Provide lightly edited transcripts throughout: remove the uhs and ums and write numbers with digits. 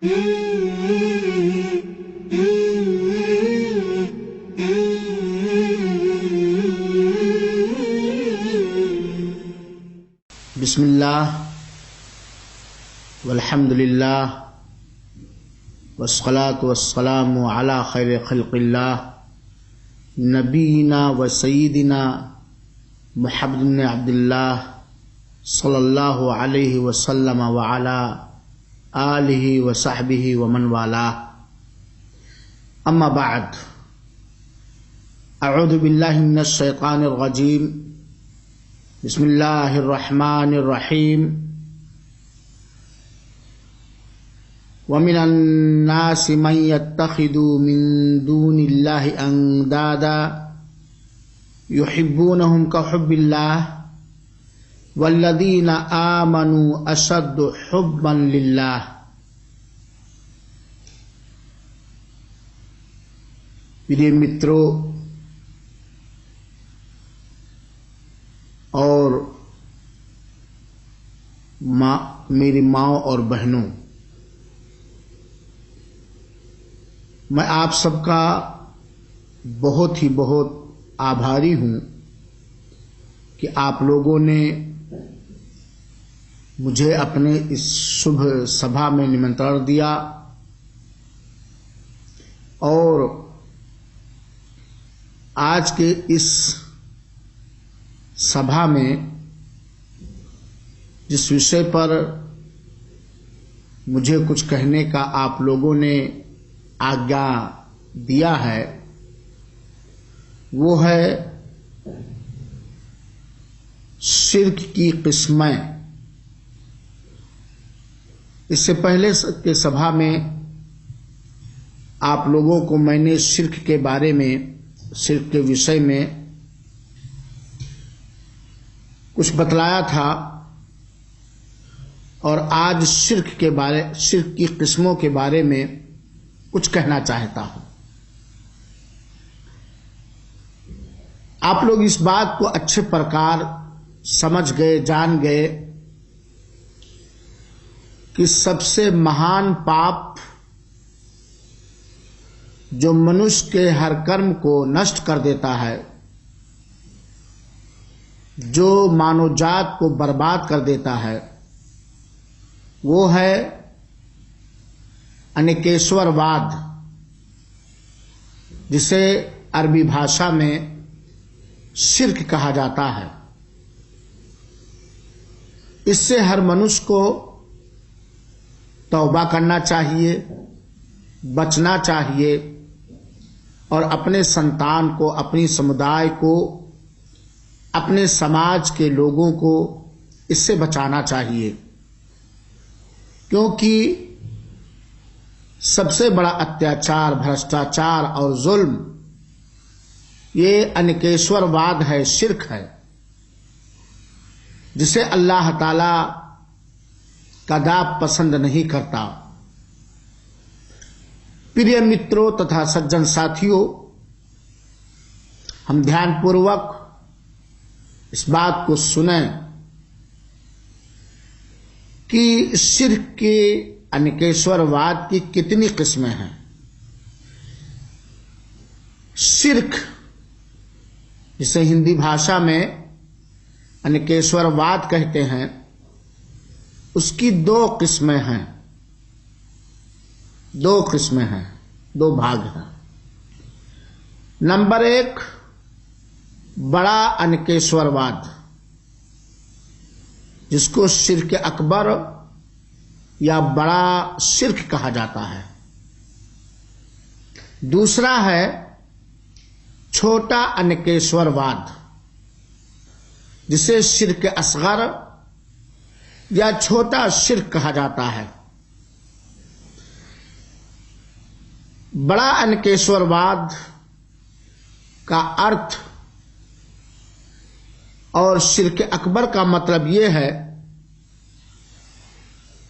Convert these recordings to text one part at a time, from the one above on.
بسم اللہ والحمد للہ والصلاة والسلام علی خیر خلق اللہ نبینا و سیدنا محمد بن عبد اللہ صلی اللہ علیہ وسلم وعلی آلہ وصحبہ ومن والاه. اما بعد، اعوذ باللہ من الشیطان الرجیم، بسم اللہ الرحمن الرحیم. ومن الناس من يتخذ من دون اللہ اندادا يحبونهم كحب اللہ والذین آمنوا اشد حبا للہ. میرے متروں اور میری ماؤں اور بہنوں، میں آپ سب کا بہت ہی بہت آبھاری ہوں کہ آپ لوگوں نے مجھے اپنے اس صبح سبھا میں نمنترن دیا اور آج کے اس سبھا میں جس وشے پر مجھے کچھ کہنے کا آپ لوگوں نے آگیا دیا ہے وہ ہے شرک کی قسمیں. اس سے پہلے کے سبھا میں آپ لوگوں کو میں نے شرک کے بارے میں، شرک کے وشے میں کچھ بتلایا تھا، اور آج شرک کی قسموں کے بارے میں کچھ کہنا چاہتا ہوں. آپ لوگ اس بات کو اچھے پرکار سمجھ گئے، جان گئے کہ سب سے مہان پاپ جو منشیہ کے ہر کرم کو نشٹ کر دیتا ہے، جو مانو جات کو برباد کر دیتا ہے، وہ ہے انیکیشور واد، جسے عربی بھاشا میں شرک کہا جاتا ہے. اس سے ہر منشیہ کو توبہ کرنا چاہیے، بچنا چاہیے، اور اپنے سنتان کو، اپنی سمدائے کو، اپنے سماج کے لوگوں کو اس سے بچانا چاہیے. کیونکہ سب سے بڑا اتیاچار، بھرشٹاچار اور ظلم یہ انیکیشور واد ہے، شرک ہے، جسے اللہ تعالی کدا پسند نہیں کرتا. پریہ متروں تتھا سجن ساتھیوں، ہم دھیان پوروک اس بات کو سنیں کہ شرک کے، انیکیشور واد کی کتنی قسمیں ہیں. شرک جسے ہندی بھاشا میں انیکیشور واد کہتے ہیں، اس کی دو قسمیں ہیں، دو بھاگ ہیں. نمبر ایک، بڑا انیکیشور واد، جس کو شرک اکبر یا بڑا شرک کہا جاتا ہے. دوسرا ہے چھوٹا انیکیشور واد، جسے شرک اصغر یا چھوٹا شرک کہا جاتا ہے. بڑا انیکیشور واد کا ارتھ اور شرک اکبر کا مطلب یہ ہے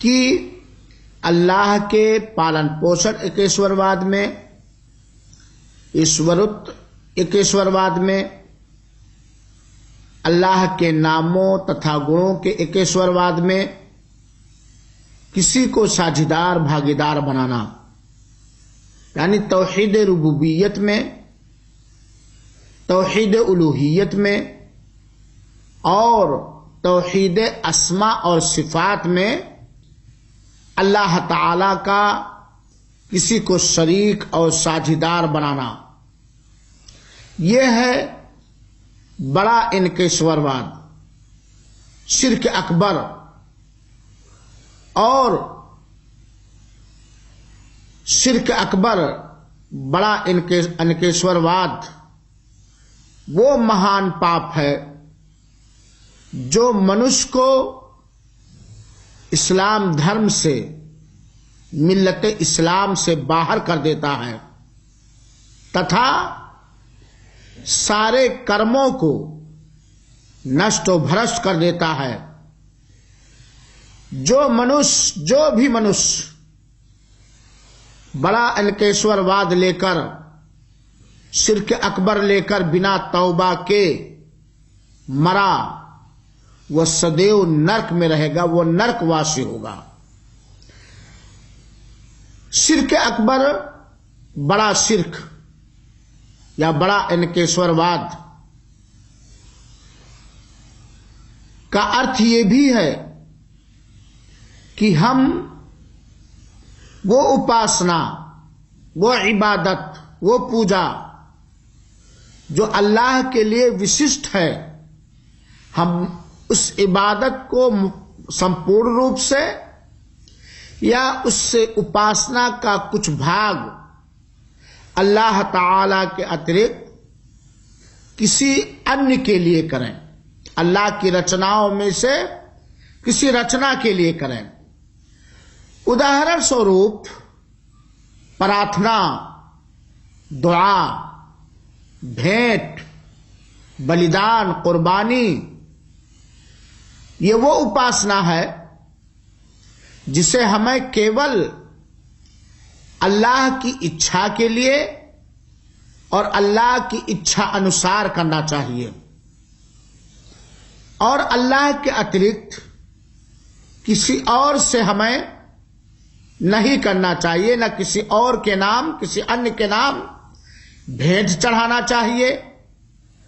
کہ اللہ کے پالن پوشن ایکیشور واد میں، ایشورت ایکیشور واد میں، اللہ کے ناموں تتھا گنوں کے ایکیشور واد میں، کسی کو ساجھیدار بھاگیدار بنانا، یعنی توحید ربوبیت میں، توحید الوہیت میں اور توحید اسماء اور صفات میں اللہ تعالی کا کسی کو شریک اور ساجھیدار بنانا، یہ ہے بڑا انکیشورواد، شرک اکبر۔ اور شرک اکبر، بڑا انکیشورواد وہ مہان پاپ ہے جو منش کو اسلام دھرم سے، ملت اسلام سے باہر کر دیتا ہے تتھا سارے کرموں کو نشٹ و بھرشٹ کر دیتا ہے۔ جو بھی منش بڑا انکیشورواد لے کر، شرک اکبر لے کر بنا توبہ کے مرا، وہ سدیو نرک میں رہے گا، وہ نرک واسی ہوگا۔ شرک اکبر، بڑا شرک یا بڑا انکیشورواد کا ارتھ یہ بھی ہے کہ ہم وہ اپاسنا، وہ عبادت، وہ پوجا جو اللہ کے لیے وششٹ ہے، ہم اس عبادت کو سمپورن روپ سے یا اس سے اپاسنا کا کچھ بھاگ اللہ تعالی کے اترکت کسی انیہ کے لیے کریں، اللہ کی رچناؤں میں سے کسی رچنا کے لیے کریں۔ اداہرن سوروپ پرارتھنا، دعا، بھیٹ، بلیدان، قربانی، یہ وہ اپاسنا ہے جسے ہمیں کیول اللہ کی اچھا کے لیے اور اللہ کی اچھا انوسار کرنا چاہیے، اور اللہ کے اترکت کسی اور سے ہمیں نہیں کرنا چاہیے، نہ کسی اور کے نام، کسی انیہ کے نام بھیٹ چڑھانا چاہیے،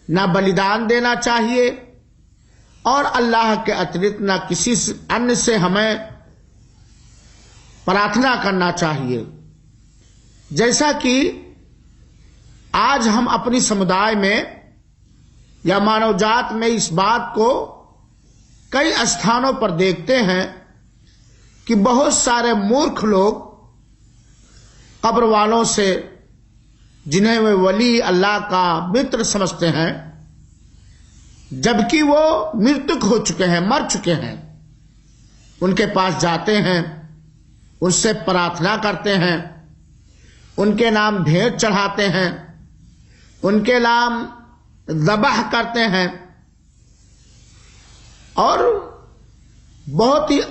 نہ بلیدان دینا چاہیے، اور اللہ کے اترکت نہ کسی انیہ سے ہمیں پرارتھنا کرنا چاہیے۔ جیسا کہ آج ہم اپنی سمدائے میں یا مانو جات میں اس بات کو کئی استھانوں پر دیکھتے ہیں کہ بہت سارے مورکھ لوگ قبر والوں سے، جنہیں وہ ولی اللہ کا متر سمجھتے ہیں، جبکہ وہ مرتک ہو چکے ہیں، مر چکے ہیں، ان کے پاس جاتے ہیں، ان سے پرارتھنا کرتے ہیں، ان کے نام بھیٹ چڑھاتے ہیں، ان کے نام ذبح کرتے ہیں، اور بہت ہی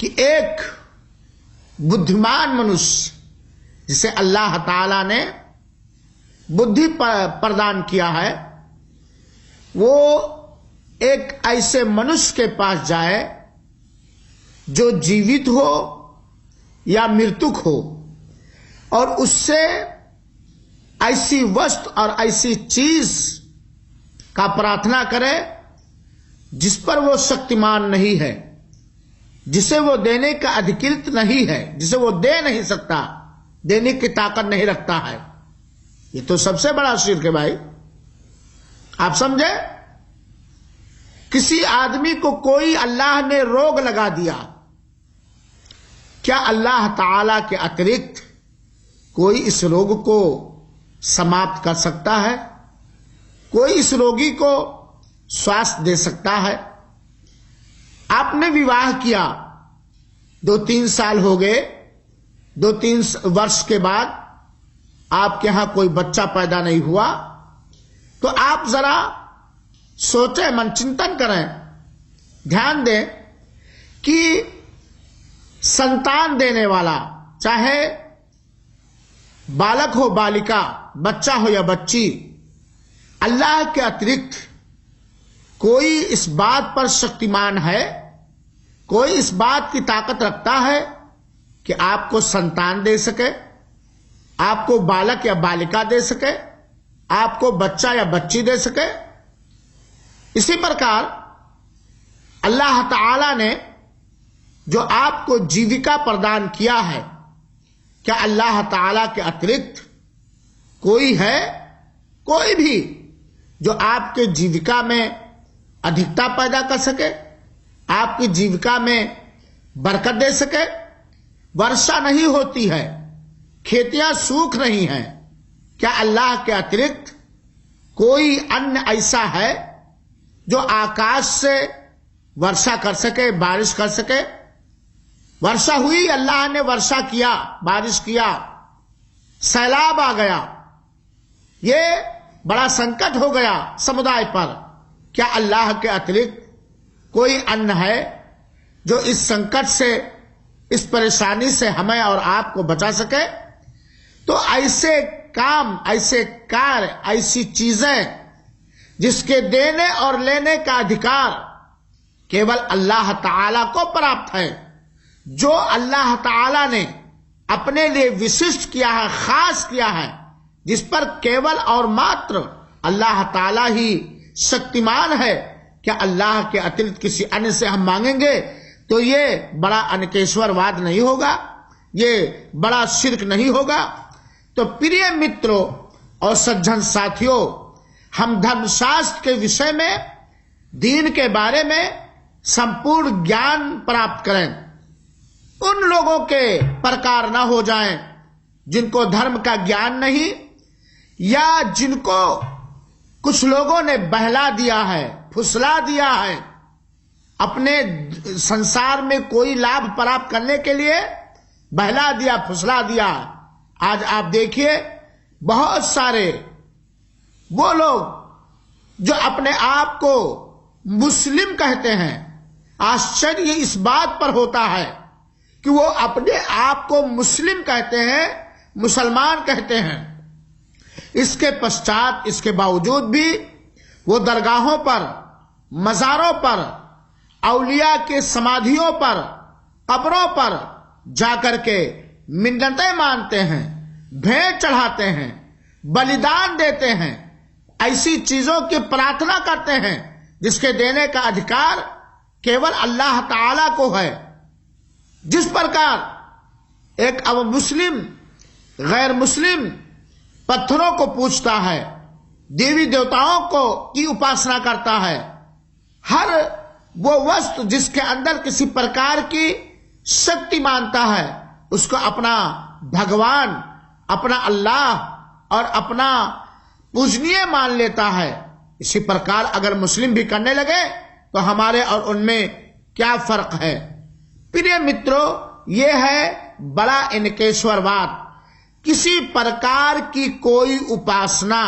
کہ ایک بدھمان منش جسے اللہ تعالی نے بدھی پردان کیا ہے، وہ ایک ایسے منش کے پاس جائے جو جیوت ہو یا مرتک ہو، اور اس سے ایسی وسط اور ایسی چیز کا پرارتھنا کرے جس پر وہ شکتیمان نہیں ہے، جسے وہ دینے کا ادھکرت نہیں ہے، جسے وہ دے نہیں سکتا، دینے کی طاقت نہیں رکھتا ہے۔ یہ تو سب سے بڑا شرک ہے بھائی، آپ سمجھے؟ کسی آدمی کو کوئی اللہ نے روگ لگا دیا، کیا اللہ تعالی کے اترکت کوئی اس روگ کو سماپت کر سکتا ہے؟ کوئی اس روگی کو سواستھ دے سکتا ہے؟ آپ نے وواہ کیا، 2-3 سال ہو گئے، 2-3 ورش کے بعد آپ کے ہاں کوئی بچہ پیدا نہیں ہوا، تو آپ ذرا سوچیں، من چنتن کریں، دھیان دیں کہ سنتان دینے والا، چاہے بالک ہو بالکا، بچہ ہو یا بچی، اللہ کے اترکت کوئی اس بات پر شکتیمان ہے، کوئی اس بات کی طاقت رکھتا ہے کہ آپ کو سنتان دے سکے، آپ کو بالک یا بالکا دے سکے، آپ کو بچہ یا بچی دے سکے؟ اسی پرکار اللہ تعالی نے جو آپ کو جیوکا پردان کیا ہے، کیا اللہ تعالی کے اترکت کوئی ہے، کوئی بھی جو آپ کے جیوکا میں ادھکتا پیدا کر سکے، آپ کی جیوکا میں برکت دے سکے؟ ورشا نہیں ہوتی ہے، کھیتیاں سوکھ رہی ہیں، کیا اللہ کے اترکت کوئی ان ایسا ہے جو آکاش سے ورشا کر سکے، بارش کر سکے؟ ورشا ہوئی، اللہ نے ورشا کیا، بارش کیا، سیلاب آ گیا، یہ بڑا سنکٹ ہو گیا سمدائے پر، کیا اللہ کے اترکت کوئی ان ہے جو اس سنکٹ سے، اس پریشانی سے ہمیں اور آپ کو بچا سکے؟ تو ایسے کام، ایسے کار، ایسی چیزیں جس کے دینے اور لینے کا ادھیکار کیول اللہ تعالی کو پراپت ہے، جو اللہ تعالی نے اپنے لیے وششٹ کیا ہے، خاص کیا ہے، جس پر کیول اور ماتر اللہ تعالی ہی شکتیمان ہے، کیا اللہ کے اترکت کسی ان سے ہم مانگیں گے تو یہ بڑا انکیشور واد نہیں ہوگا، یہ بڑا شرک نہیں ہوگا؟ تو پریہ متروں اور سجن ساتھیوں، ہم دھرم شاستر کے وشے میں، دین کے بارے میں سمپورن گیان پراپت کریں، ان لوگوں کے پرکار نہ ہو جائیں جن کو دھرم کا گیان نہیں، یا جن کو کچھ لوگوں نے بہلا دیا ہے، پھسلا دیا ہے، اپنے سنسار میں کوئی لابھ پراپت کرنے کے لیے بہلا دیا، پھسلا دیا۔ آج آپ دیکھیے بہت سارے وہ لوگ جو اپنے آپ کو مسلم کہتے ہیں، آشچర్య اس بات پر ہوتا ہے کہ وہ اپنے آپ کو مسلم کہتے ہیں، مسلمان کہتے ہیں، اس کے پشچات، اس کے باوجود بھی وہ درگاہوں پر، مزاروں پر، اولیاء کے سمادھیوں پر، قبروں پر جا کر کے منتیں مانتے ہیں، بھیٹ چڑھاتے ہیں، بلیدان دیتے ہیں، ایسی چیزوں کی پرارتھنا کرتے ہیں جس کے دینے کا ادھیکار کیول اللہ تعالی کو ہے۔ جس پرکار ایک اب مسلم غیر مسلم پتھروں کو پوجتا ہے، دیوی دیوتاؤں کو کی اپاسنا کرتا ہے، ہر وہ وستو جس کے اندر کسی پرکار کی شکتی مانتا ہے اس کو اپنا بھگوان، اپنا اللہ اور اپنا پوجنیہ مان لیتا ہے۔ اسی پرکار اگر مسلم بھی کرنے لگے تو ہمارے اور ان میں کیا فرق ہے؟ پریہ متروں، یہ ہے بڑا انکیشور واد۔ کسی پرکار کی کوئی اپاسنا،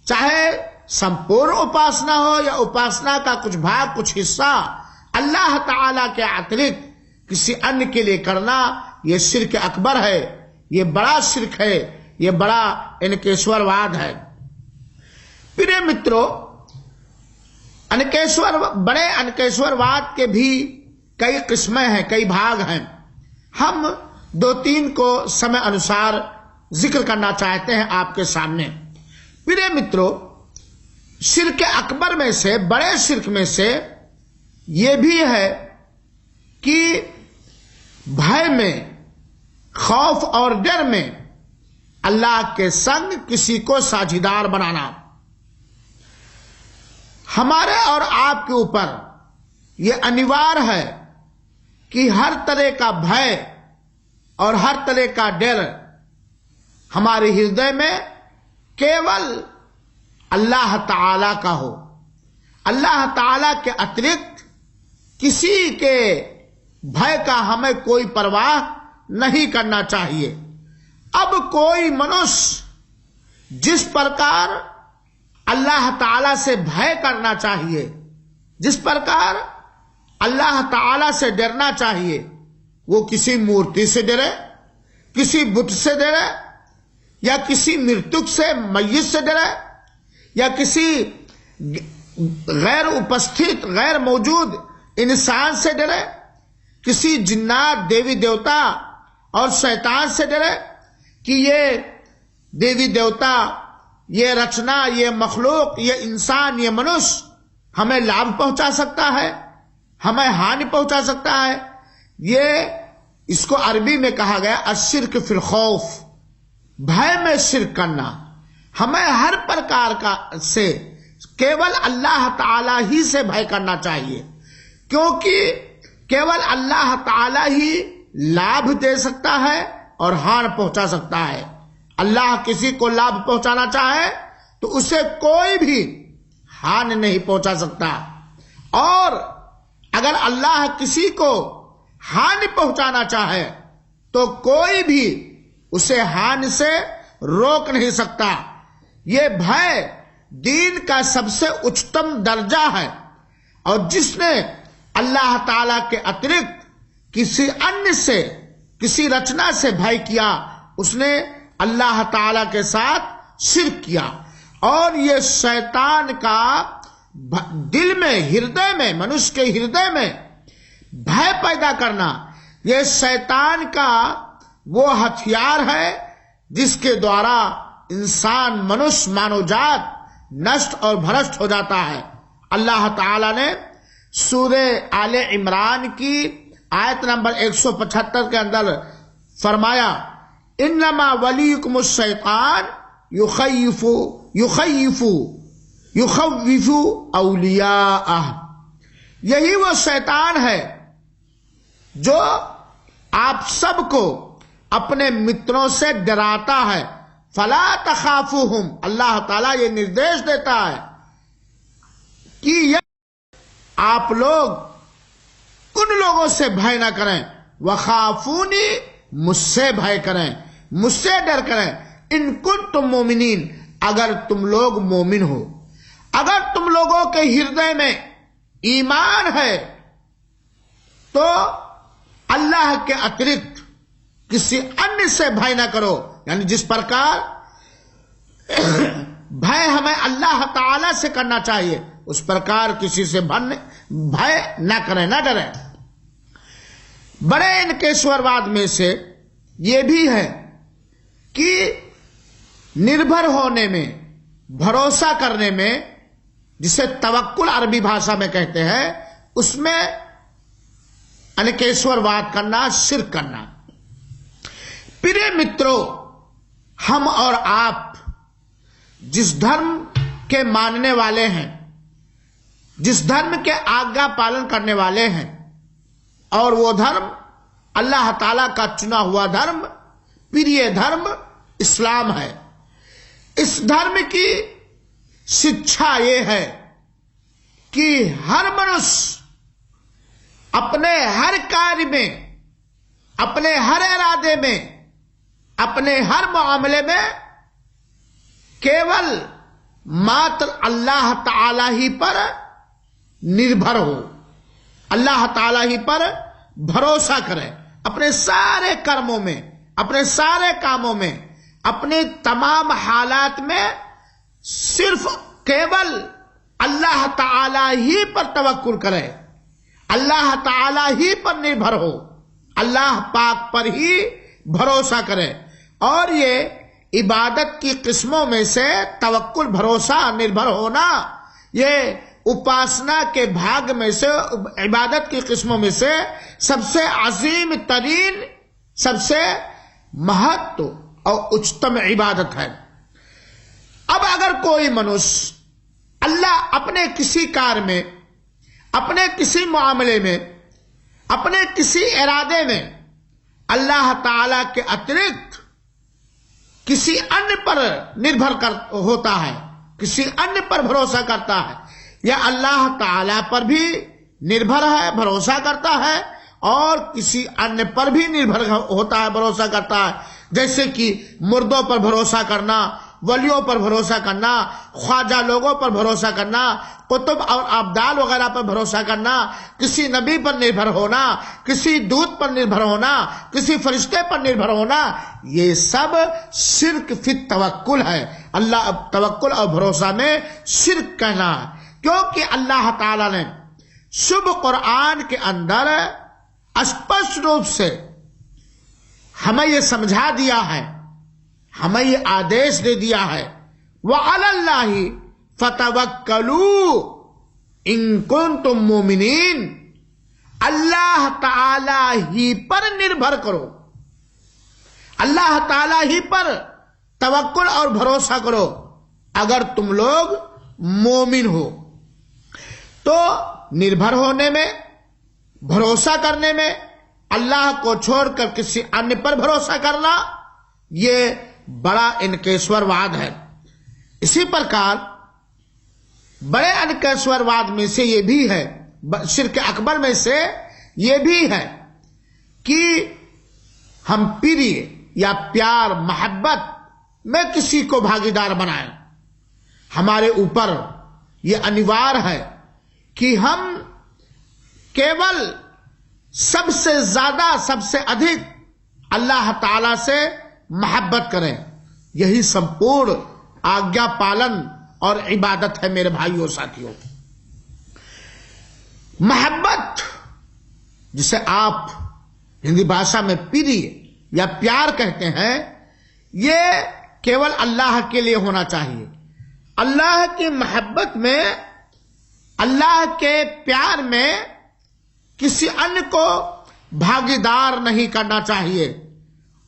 چاہے سمپورن اپاسنا ہو یا اپاسنا کا کچھ بھاگ، کچھ حصہ، اللہ تعالی کے اترکت کسی ان کے لیے کرنا، یہ شرک اکبر ہے، یہ بڑا شرک ہے، یہ بڑا انکیشور واد ہے۔ پریہ متروں، بڑے انکیشور واد کے بھی کئی قسمیں ہیں، کئی بھاگ ہیں، ہم دو تین کو سمے انوسار ذکر کرنا چاہتے ہیں آپ کے سامنے۔ پریہ متروں، شرک اکبر میں سے، بڑے شرک میں سے یہ بھی ہے کہ بھے میں، خوف اور ڈر میں اللہ کے سنگ کسی کو ساجھیدار بنانا۔ ہمارے اور آپ کے اوپر یہ انوار ہے کہ ہر طرح کا بھے اور ہر طرح کا ڈر ہمارے ہردے میں کیول اللہ تعالی کا ہو۔ اللہ تعالی کے اترکت کسی کے بھے کا ہمیں کوئی پرواہ نہیں کرنا چاہیے۔ اب کوئی منشیہ جس پرکار اللہ تعالی سے بھے کرنا چاہیے، جس پرکار اللہ تعالی سے ڈرنا چاہیے، وہ کسی مورتی سے ڈرے، کسی بت سے ڈرے، یا کسی مرتک سے، میت سے ڈرے، یا کسی غیر اپستھت غیر موجود انسان سے ڈرے، کسی جنات دیوی دیوتا اور شیطان سے ڈرے کہ یہ دیوی دیوتا، یہ رچنا، یہ مخلوق، یہ انسان، یہ منش ہمیں لابھ پہنچا سکتا ہے، ہمیں ہانی پہنچا سکتا ہے۔ اس کو عربی میں کہا گیا الشرک فی الخوف، بھے میں شرک کرنا۔ ہمیں ہر پرکار کا سے کیول اللہ تعالی ہی سے بھے کرنا چاہیے، کیونکہ کیول اللہ تعالی ہی لابھ دے سکتا ہے اور ہان پہنچا سکتا ہے۔ اللہ کسی کو لابھ پہنچانا چاہے تو اسے کوئی بھی ہان نہیں پہنچا سکتا، اور اگر اللہ کسی کو ہان پہنچانا چاہے تو کوئی بھی اسے ہان سے روک نہیں سکتا۔ یہ بھے دین کا سب سے اچتم درجہ ہے، اور جس نے اللہ تعالی کے اترکت کسی انیہ سے، کسی رچنا سے بھے کیا، اس نے اللہ تعالی کے ساتھ شرک کیا۔ اور یہ شیطان کا دل میں، ہردے میں، منش کے ہردے میں بھے پیدا کرنا، یہ شیطان کا وہ ہتھیار ہے جس کے دوارا انسان، منش، مانو جات نشٹ اور بھرشٹ ہو جاتا ہے۔ اللہ تعالی نے سورہ آل عمران کی آیت نمبر 175 کے اندر فرمایا انما ولیکم الشیطان یخوف اولیاءہ، یہی وہ شیطان ہے جو آپ سب کو اپنے متروں سے ڈراتا ہے۔ فلا تخافوہم، اللہ تعالیٰ یہ نردیش دیتا ہے کہ آپ لوگ ان لوگوں سے بھے نہ کریں، وخافونی، مجھ سے بھے کریں، مجھ سے ڈر کریں، ان کنتم مومنین، اگر تم لوگ مومن ہو۔ اگر تم لوگوں کے ہردے میں ایمان ہے تو اللہ کے اترکت کسی انیہ سے بھے نہ کرو، یعنی جس پرکار بھے ہمیں اللہ تعالی سے کرنا چاہیے اس پرکار کسی سے بھے نہ کریں، نہ ڈریں۔ بڑے انکیشورواد میں سے یہ بھی ہے کہ نربھر ہونے میں، بھروسہ کرنے میں، جسے توکل عربی بھاشا میں کہتے ہیں، اس میں انکیشورواد کرنا، شرک کرنا۔ پریے مترو، ہم اور آپ جس دھرم کے ماننے والے ہیں، جس دھرم کے آگیا پالن کرنے والے ہیں، اور وہ دھرم اللہ تعالی کا چنا ہوا دھرم، پریے دھرم اسلام ہے۔ اس دھرم کی شکشا یہ ہے کہ ہر منش اپنے ہر کاریہ میں، اپنے ہر ارادے میں، اپنے ہر معاملے میں کیول ماتر اللہ تعالی ہی پر نربھر ہو، اللہ تعالی ہی پر بھروسہ کرے، اپنے سارے کرموں میں، اپنے سارے کاموں میں، اپنے تمام حالات میں صرف کیول اللہ تعالی ہی پر توکل کرے، اللہ تعالی ہی پر نربھر ہو، اللہ پاک پر ہی بھروسہ کرے۔ اور یہ عبادت کی قسموں میں سے توکل، بھروسہ، نربھر ہونا، یہ اپاسنا کے بھاگ میں سے، عبادت کی قسموں میں سے سب سے عظیم ترین، سب سے مہتو اور اچتم عبادت ہے۔ اب اگر کوئی منش اللہ اپنے کسی کار میں، اپنے کسی معاملے میں، اپنے کسی ارادے میں اللہ تعالی کے اترکت کسی انیہ پر نربھر ہوتا ہے، کسی انیہ پر بھروسہ کرتا ہے، یا اللہ تعالی پر بھی نربھر ہے، بھروسہ کرتا ہے، اور کسی انیہ پر بھی نربھر ہوتا ہے، بھروسہ کرتا ہے، جیسے کہ مردوں پر بھروسہ کرنا، ولیوں پر بھروسہ کرنا، خواجہ لوگوں پر بھروسہ کرنا، قطب اور ابدال وغیرہ پر بھروسہ کرنا، کسی نبی پر نربھر ہونا، کسی دودھ پر نربھر ہونا، کسی فرشتے پر نربھر ہونا، یہ سب شرک فی التوکل ہے۔ اللہ توکل اور بھروسہ میں شرک کہنا ہے۔ کیونکہ اللہ تعالی نے شبھ قرآن کے اندر اسپشٹ روپ سے ہمیں یہ سمجھا دیا ہے، ہمیں یہ آدیش دے دیا ہے، وَعَلَى اللَّهِ فَتَوَكَّلُوا إِن كُنتُم مُؤْمِنِينَ، اللہ تعالی ہی پر نربھر کرو، اللہ تعالی ہی پر توکل اور بھروسہ کرو اگر تم لوگ مومن ہو۔ تو نربھر ہونے میں، بھروسہ کرنے میں، اللہ کو چھوڑ کر کسی انیہ پر بھروسہ کرنا یہ بڑا انکیشور واد ہے۔ اسی پرکار بڑے انکیشور واد میں سے یہ بھی ہے، شرک اکبر میں سے یہ بھی ہے کہ ہم پریہ یا پیار محبت میں کسی کو بھاگیدار بنائیں۔ ہمارے اوپر یہ انوار ہے کہ ہم کیول سب سے زیادہ، سب سے ادھک اللہ تعالی سے محبت کریں۔ یہی سمپورن آگیا پالن اور عبادت ہے میرے بھائیوں ساتھیوں۔ محبت جسے آپ ہندی بھاشا میں پریہ یا پیار کہتے ہیں، یہ کیول اللہ کے لیے ہونا چاہیے۔ اللہ کی محبت میں، اللہ کے پیار میں کسی انیہ کو بھاگیدار نہیں کرنا چاہیے۔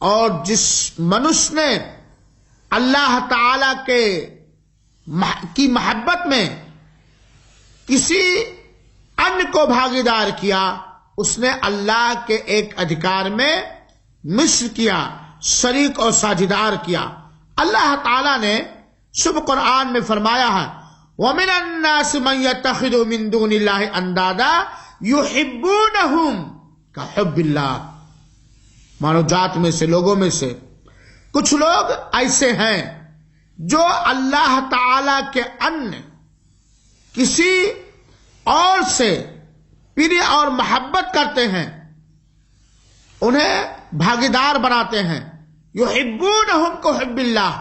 اور جس منشیہ نے اللہ تعالی کی محبت میں کسی انیہ کو بھاگیدار کیا، اس نے اللہ کے ایک ادھیکار میں مصر کیا، شریک اور ساجھیدار کیا۔ اللہ تعالی نے شبھ قرآن میں فرمایا ہے وَمِنَ النَّاسِ مَن يَتَّخِذُ مِن دُونِ اللَّهِ أَندَادًا يُحِبُّونَهُمْ كَحُبِّ اللَّهِ۔ مانو جات میں سے، لوگوں میں سے کچھ لوگ ایسے ہیں جو اللہ تعالی کے انیہ کسی اور سے پریہ اور محبت کرتے ہیں، انہیں بھاگیدار بناتے ہیں۔ یحبونہم کحب اللہ،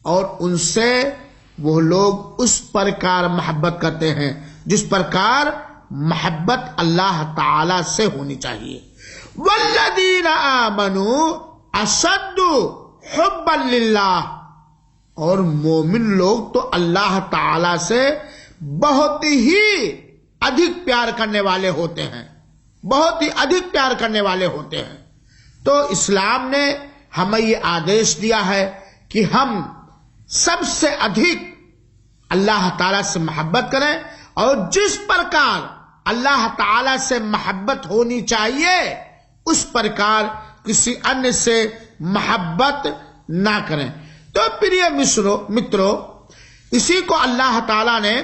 اور ان سے وہ لوگ اس پرکار محبت کرتے ہیں جس پرکار محبت اللہ تعالی سے ہونی چاہیے۔ والذین آمنوا اشد حبا للہ، اور مومن لوگ تو اللہ تعالی سے بہت ہی ادھک پیار کرنے والے ہوتے ہیں، بہت ہی ادھک پیار کرنے والے ہوتے ہیں۔ تو اسلام نے ہمیں یہ آدیش دیا ہے کہ ہم سب سے ادھک اللہ تعالی سے محبت کریں، اور جس پرکار اللہ تعالی سے محبت ہونی چاہیے اس پرکار کسی انیہ سے محبت نہ کریں۔ تو پریہ مترو، اسی کو اللہ تعالی نے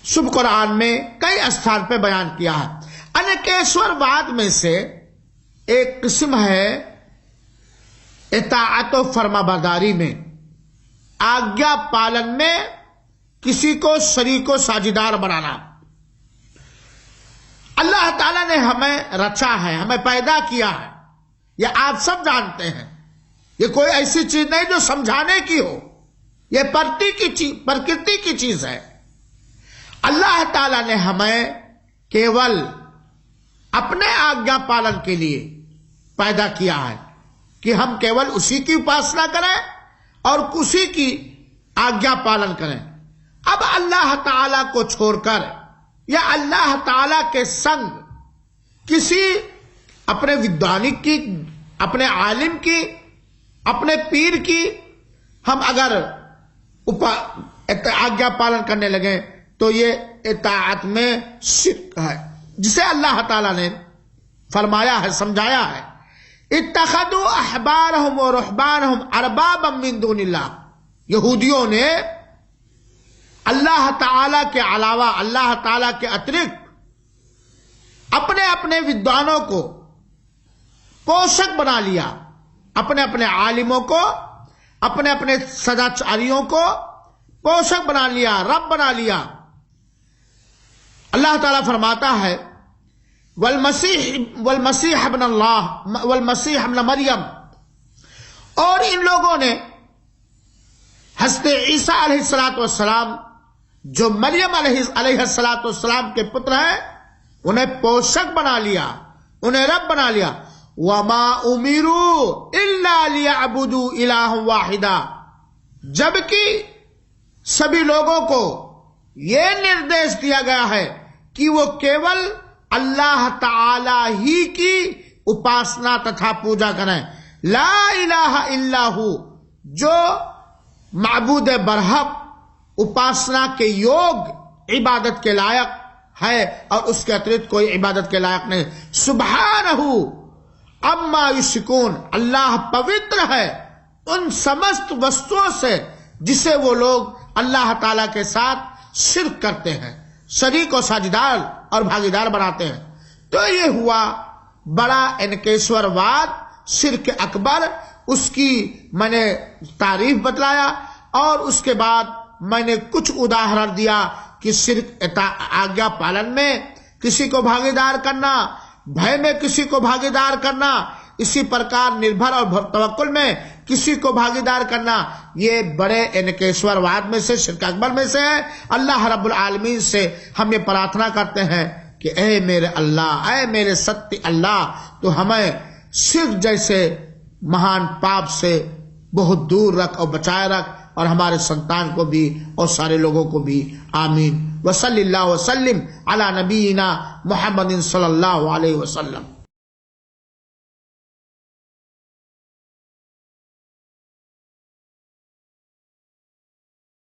شبھ قرآن میں کئی استھان پہ بیان کیا ہے۔ انکیشور واد میں سے ایک قسم ہے اطاعت و فرما برداری میں، آگیا پالن میں کسی کو شریک و ساجھیدار بنانا۔ اللہ تعالیٰ نے ہمیں رچا ہے، ہمیں پیدا کیا ہے، یہ آپ سب جانتے ہیں۔ یہ کوئی ایسی چیز نہیں جو سمجھانے کی ہو، یہ پرکرتی کی چیز ہے۔ اللہ تعالیٰ نے ہمیں کیول اپنے آگیا پالن کے لیے پیدا کیا ہے کہ ہم کیول اسی کی اپاسنا کریں اور اسی کی آگیا پالن کریں۔ اب اللہ تعالیٰ کو چھوڑ کر یا اللہ تعالیٰ کے سنگ کسی اپنے ودوانک کی، اپنے عالم کی، اپنے پیر کی ہم اگر آگیا پالن کرنے لگیں تو یہ اطاعت میں شرک ہے، جسے اللہ تعالیٰ نے فرمایا ہے، سمجھایا ہے اتخذوا احبارهم ورهبانهم اربابا من دون اللہ۔ یہودیوں نے اللہ تعالیٰ کے علاوہ، اللہ تعالیٰ کے اترکت اپنے اپنے ودوانوں کو پوشک بنا لیا، اپنے اپنے عالموں کو، اپنے اپنے سداچاریوں کو پوشک بنا لیا، رب بنا لیا۔ اللہ تعالیٰ فرماتا ہے والمسیح ابن اللہ والمسیح ابن مریم، اور ان لوگوں نے حضرت عیسیٰ علیہ السلام جو مریم علیہ السلام کے پتر ہیں انہیں پوشک بنا لیا، انہیں رب بنا لیا۔ وما امروا الا ليعبدوا الها واحدا، جبکہ سبھی لوگوں کو یہ نردیش دیا گیا ہے کہ وہ کیول اللہ تعالی ہی کی اپاسنا تتھا پوجا کریں۔ لا الہ الا ہو، جو معبود برحق اپاسنا کے یوگ عبادت کے لائق ہے اور اس کے اترکت کوئی عبادت کے لائق نہیں۔ سبحانہ اما یشرکون، اللہ پوتر ہے ان سمست وستوؤں سے جسے وہ لوگ اللہ تعالی کے ساتھ شرک کرتے ہیں، شریک و ساجدار اور بھاگیدار بناتے ہیں۔ تو یہ ہوا بڑا انکیشور واد، شرک اکبر، اس کی میں نے تعریف بتلایا، اور اس کے بعد میں نے کچھ اداہرن دیا کہ شرک آگیا پالن میں کسی کو بھاگیدار کرنا، بھے میں کسی کو بھاگیدار کرنا، اسی پرکار نربھر اور توکل میں کسی کو بھاگیدار کرنا، یہ بڑے انکیشور واد میں سے، شرک اکبر میں سے ہے۔ اللہ رب العالمین سے ہم یہ پرارتھنا کرتے ہیں کہ اے میرے اللہ، اے میرے ستیہ اللہ، تو ہمیں شرک جیسے مہان پاپ سے بہت دور رکھ اور بچائے رکھ، اور ہمارے سنتان کو بھی اور سارے لوگوں کو بھی، آمین۔ وصلی اللہ وسلم علی نبینا محمد صلی اللہ علیہ وسلم۔